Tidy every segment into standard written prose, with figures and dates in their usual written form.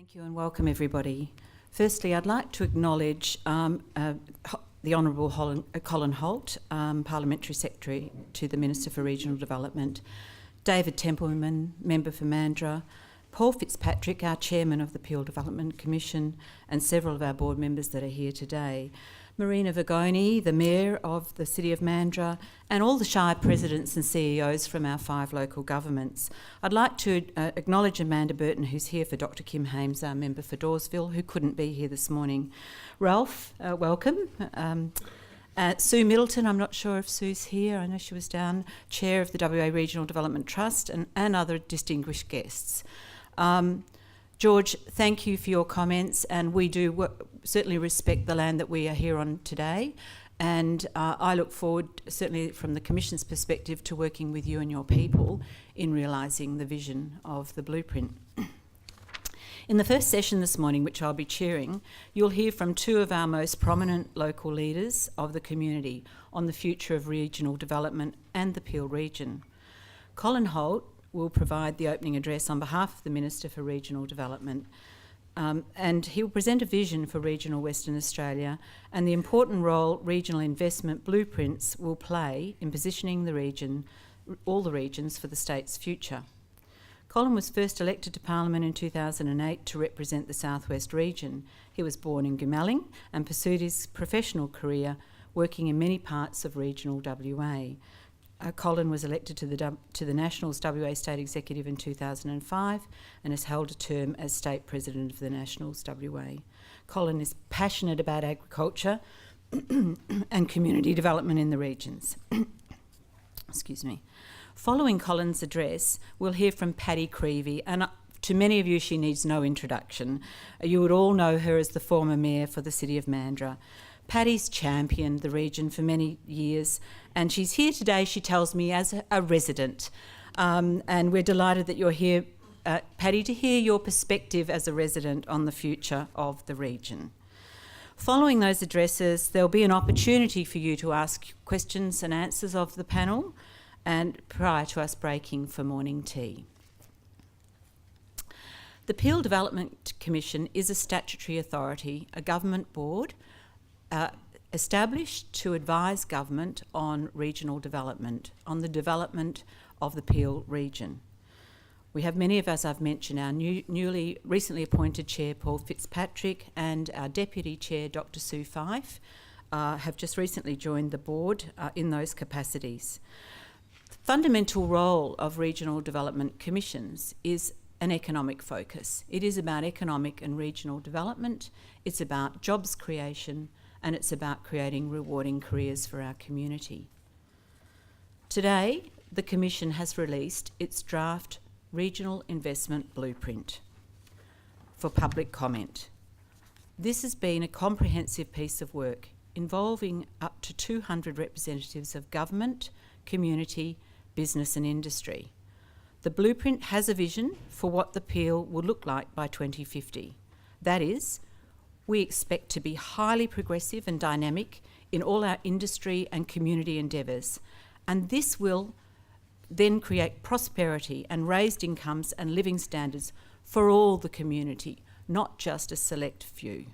Thank you and welcome everybody. Firstly, I'd like to acknowledge the Honourable Colin Holt, Parliamentary Secretary to the Minister for Regional Development, David Templeman, Member for Mandurah, Paul Fitzpatrick, our Chairman of the Peel Development Commission, and several of our board members that are here today. Marina Vigoni, the Mayor of the City of Mandurah, and all the Shire Presidents and CEOs from our 5 local governments. I'd like to acknowledge Amanda Burton, who's here for Dr Kim Hames, our Member for Dawesville, who couldn't be here this morning. Ralph, welcome. Sue Middleton, I'm not sure if Sue's here, I know she was down, Chair of the WA Regional Development Trust, and other distinguished guests. George, thank you for your comments, and we do certainly respect the land that we are here on today, and I look forward, certainly from the Commission's perspective, to working with you and your people in realising the vision of the blueprint. In the first session this morning, which I'll be chairing, you'll hear from 2 of our most prominent local leaders of the community on the future of regional development and the Peel region. Colin Holt will provide the opening address on behalf of the Minister for Regional Development, and he will present a vision for regional Western Australia and the important role regional investment blueprints will play in positioning the region, all the regions, for the state's future. Colin was first elected to Parliament in 2008 to represent the South West region. He was born in Goomalling and pursued his professional career working in many parts of regional WA. Colin was elected to the Nationals WA State Executive in 2005 and has held a term as State President of the Nationals WA. Colin is passionate about agriculture and community development in the regions. Excuse me. Following Colin's address, we'll hear from Paddy Creevy, and to many of you she needs no introduction. You would all know her as the former Mayor for the City of Mandurah. Paddy's championed the region for many years, and she's here today, she tells me, as a resident. And we're delighted that you're here, Paddy, to hear your perspective as a resident on the future of the region. Following those addresses, there'll be an opportunity for you to ask questions and answers of the panel, and prior to us breaking for morning tea. The Peel Development Commission is a statutory authority, a government board, established to advise government on regional development, on the development of the Peel region. We have many of us, I've mentioned, our recently appointed Chair, Paul Fitzpatrick, and our Deputy Chair, Dr Sue Fife, have just recently joined the board in those capacities. The fundamental role of regional development commissions is an economic focus. It is about economic and regional development, it's about jobs creation, and it's about creating rewarding careers for our community. Today, the Commission has released its draft Regional Investment Blueprint for public comment. This has been a comprehensive piece of work involving up to 200 representatives of government, community, business and industry. The blueprint has a vision for what the Peel will look like by 2050. That is, we expect to be highly progressive and dynamic in all our industry and community endeavours, and this will then create prosperity and raised incomes and living standards for all the community, not just a select few.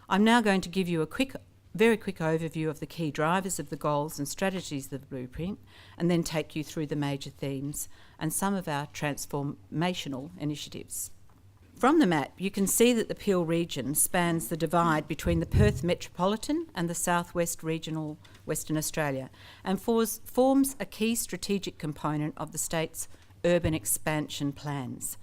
I'm now going to give you a very quick overview of the key drivers of the goals and strategies of the blueprint, and then take you through the major themes and some of our transformational initiatives. From the map, you can see that the Peel region spans the divide between the Perth Metropolitan and the Southwest Regional Western Australia, and forms a key strategic component of the state's urban expansion plans.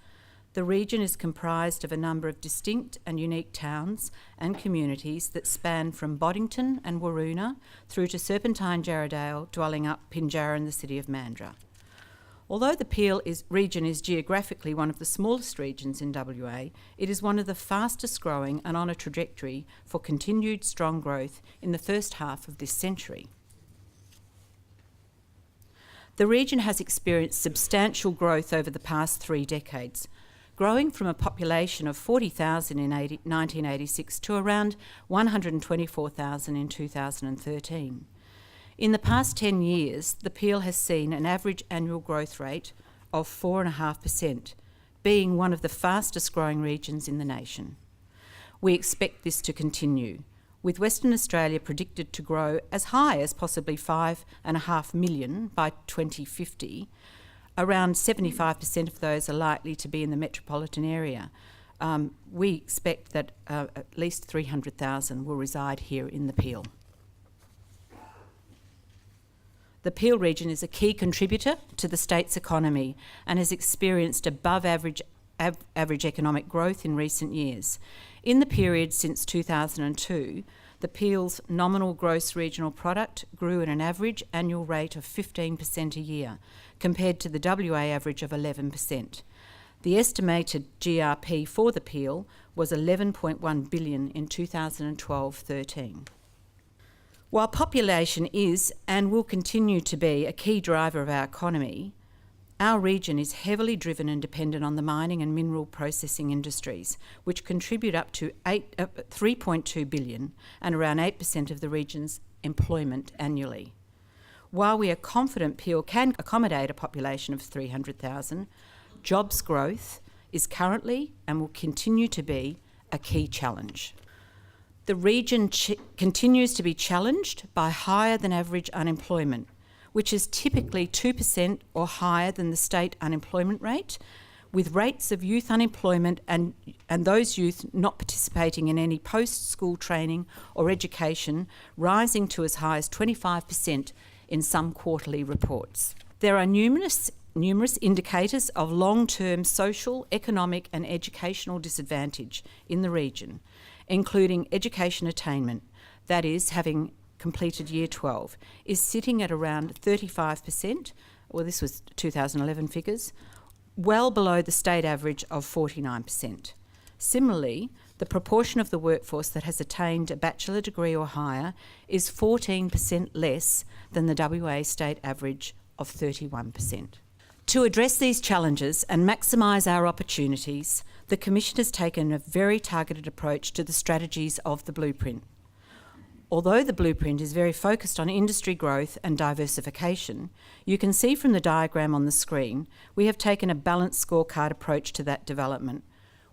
The region is comprised of a number of distinct and unique towns and communities that span from Boddington and Waroona through to Serpentine Jarrahdale, dwelling up Pinjarra and the City of Mandurah. Although the Peel region is geographically one of the smallest regions in WA, it is one of the fastest growing and on a trajectory for continued strong growth in the first half of this century. The region has experienced substantial growth over the past 3 decades, growing from a population of 40,000 in 1986 to around 124,000 in 2013. In the past 10 years, the Peel has seen an average annual growth rate of 4.5%, being one of the fastest growing regions in the nation. We expect this to continue, with Western Australia predicted to grow as high as possibly 5.5 million by 2050. Around 75% of those are likely to be in the metropolitan area. We expect that at least 300,000 will reside here in the Peel. The Peel region is a key contributor to the state's economy and has experienced above average economic growth in recent years. In the period since 2002, the Peel's nominal gross regional product grew at an average annual rate of 15% a year, compared to the WA average of 11%. The estimated GRP for the Peel was $11.1 billion in 2012-13. While population is and will continue to be a key driver of our economy, our region is heavily driven and dependent on the mining and mineral processing industries, which contribute up to $3.2 billion and around 8% of the region's employment annually. While we are confident Peel can accommodate a population of 300,000, jobs growth is currently and will continue to be a key challenge. The region continues to be challenged by higher than average unemployment, which is typically 2% or higher than the state unemployment rate, with rates of youth unemployment and those youth not participating in any post-school training or education rising to as high as 25% in some quarterly reports. There are numerous indicators of long-term social, economic and educational disadvantage in the region, including education attainment, that is, having completed Year 12, is sitting at around 35%, well this was 2011 figures, well below the state average of 49%. Similarly, the proportion of the workforce that has attained a bachelor degree or higher is 14% less than the WA state average of 31%. To address these challenges and maximise our opportunities, the Commission has taken a very targeted approach to the strategies of the Blueprint. Although the Blueprint is very focused on industry growth and diversification, you can see from the diagram on the screen, we have taken a balanced scorecard approach to that development,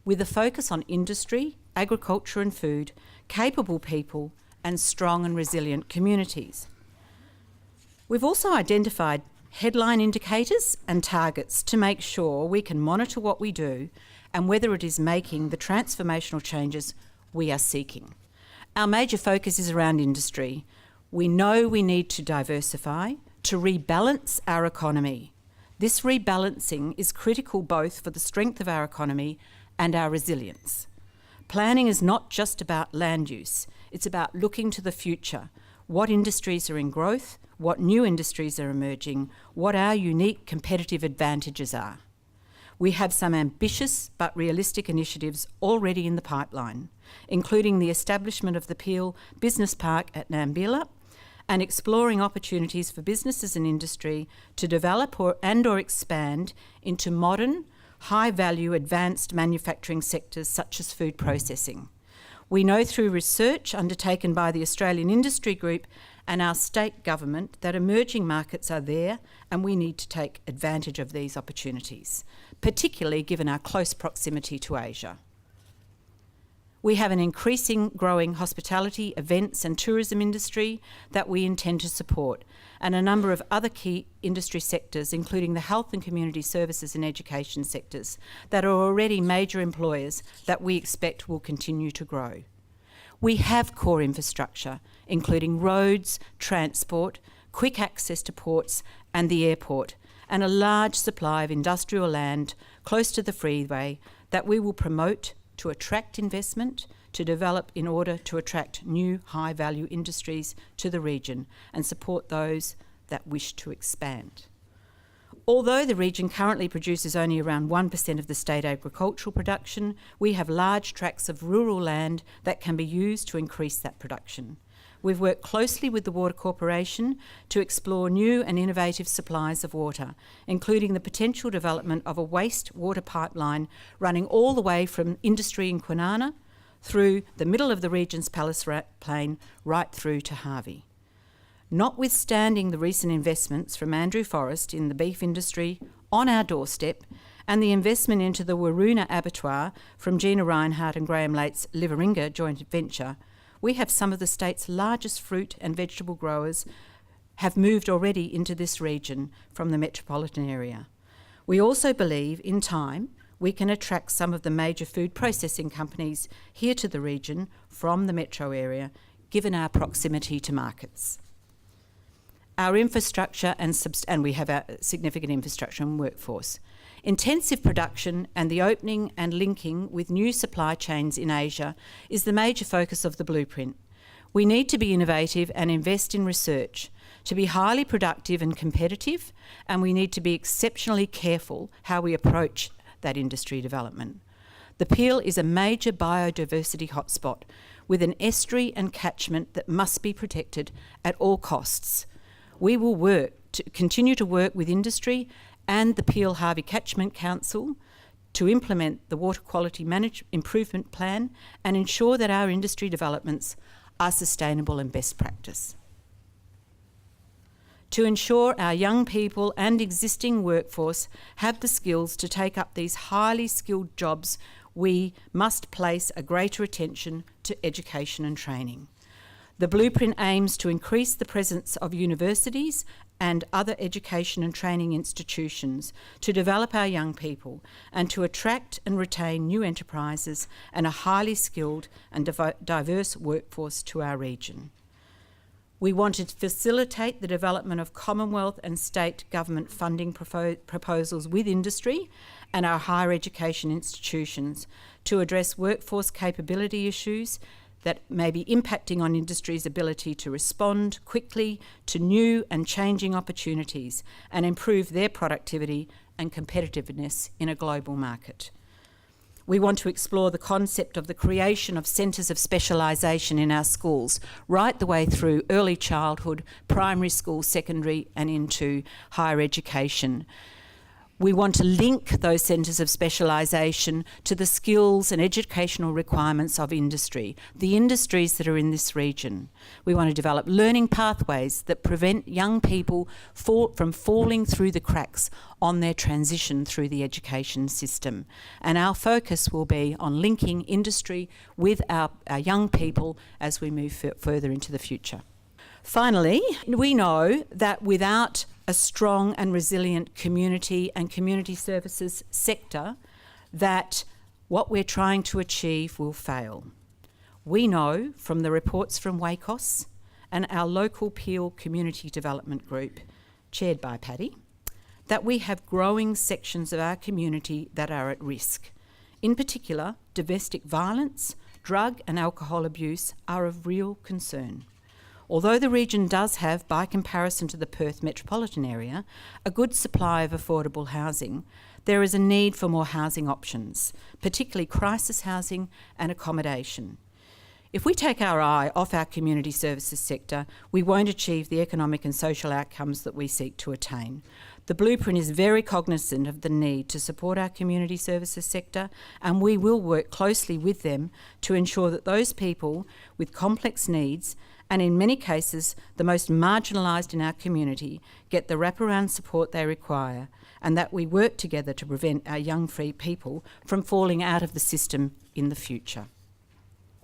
with a focus on industry, agriculture and food, capable people and strong and resilient communities. We've also identified headline indicators and targets to make sure we can monitor what we do and whether it is making the transformational changes we are seeking. Our major focus is around industry. We know we need to diversify, to rebalance our economy. This rebalancing is critical both for the strength of our economy and our resilience. Planning is not just about land use, it's about looking to the future. What industries are in growth, what new industries are emerging, what our unique competitive advantages are. We have some ambitious but realistic initiatives already in the pipeline, including the establishment of the Peel Business Park at Mandurah and exploring opportunities for businesses and industry to develop or expand into modern, high-value, advanced manufacturing sectors such as food processing. We know through research undertaken by the Australian Industry Group and our state government that emerging markets are there and we need to take advantage of these opportunities, particularly given our close proximity to Asia. We have an increasing growing hospitality, events and tourism industry that we intend to support, and a number of other key industry sectors, including the health and community services and education sectors, that are already major employers that we expect will continue to grow. We have core infrastructure, including roads, transport, quick access to ports and the airport, and a large supply of industrial land close to the freeway that we will promote to attract investment, to develop in order to attract new high-value industries to the region and support those that wish to expand. Although the region currently produces only around 1% of the state agricultural production, we have large tracts of rural land that can be used to increase that production. We've worked closely with the Water Corporation to explore new and innovative supplies of water, including the potential development of a wastewater pipeline running all the way from industry in Kwinana through the middle of the region's Palace Plain right through to Harvey. Notwithstanding the recent investments from Andrew Forrest in the beef industry on our doorstep and the investment into the Waroona Abattoir from Gina Reinhardt and Graham Late's Liveringa joint venture, we have some of the state's largest fruit and vegetable growers have moved already into this region from the metropolitan area. We also believe, in time, we can attract some of the major food processing companies here to the region from the metro area, given our proximity to markets. Our infrastructure and we have a significant infrastructure and workforce. Intensive production and the opening and linking with new supply chains in Asia is the major focus of the blueprint. We need to be innovative and invest in research to be highly productive and competitive, and we need to be exceptionally careful how we approach that industry development. The Peel is a major biodiversity hotspot with an estuary and catchment that must be protected at all costs. We will continue to work with industry and the Peel Harvey Catchment Council to implement the Water Quality Improvement Plan and ensure that our industry developments are sustainable and best practice. To ensure our young people and existing workforce have the skills to take up these highly skilled jobs, we must place a greater attention to education and training. The blueprint aims to increase the presence of universities and other education and training institutions to develop our young people and to attract and retain new enterprises and a highly skilled and diverse workforce to our region. We want to facilitate the development of Commonwealth and state government funding proposals with industry and our higher education institutions to address workforce capability issues that may be impacting on industry's ability to respond quickly to new and changing opportunities and improve their productivity and competitiveness in a global market. We want to explore the concept of the creation of centres of specialisation in our schools, right the way through early childhood, primary school, secondary and into higher education. We want to link those centres of specialisation to the skills and educational requirements of industry, the industries that are in this region. We want to develop learning pathways that prevent young people from falling through the cracks on their transition through the education system. And our focus will be on linking industry with our young people as we move further into the future. Finally, we know that without a strong and resilient community and community services sector, that what we're trying to achieve will fail. We know from the reports from WACOS and our local Peel Community Development Group, chaired by Paddy, that we have growing sections of our community that are at risk. In particular, domestic violence, drug and alcohol abuse are of real concern. Although the region does have, by comparison to the Perth metropolitan area, a good supply of affordable housing, there is a need for more housing options, particularly crisis housing and accommodation. If we take our eye off our community services sector, we won't achieve the economic and social outcomes that we seek to attain. The blueprint is very cognisant of the need to support our community services sector, and we will work closely with them to ensure that those people with complex needs, and in many cases the most marginalised in our community, get the wraparound support they require, and that we work together to prevent our young free people from falling out of the system in the future.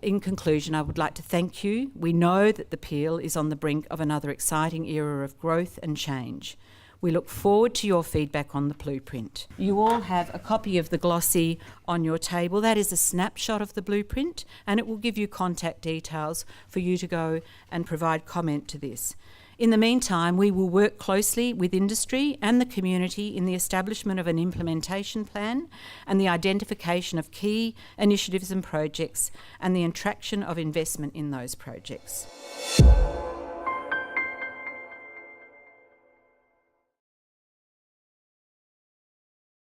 In conclusion, I would like to thank you. We know that the Peel is on the brink of another exciting era of growth and change. We look forward to your feedback on the blueprint. You all have a copy of the glossy on your table. That is a snapshot of the blueprint, and it will give you contact details for you to go and provide comment to this. In the meantime, we will work closely with industry and the community in the establishment of an implementation plan and the identification of key initiatives and projects and the attraction of investment in those projects.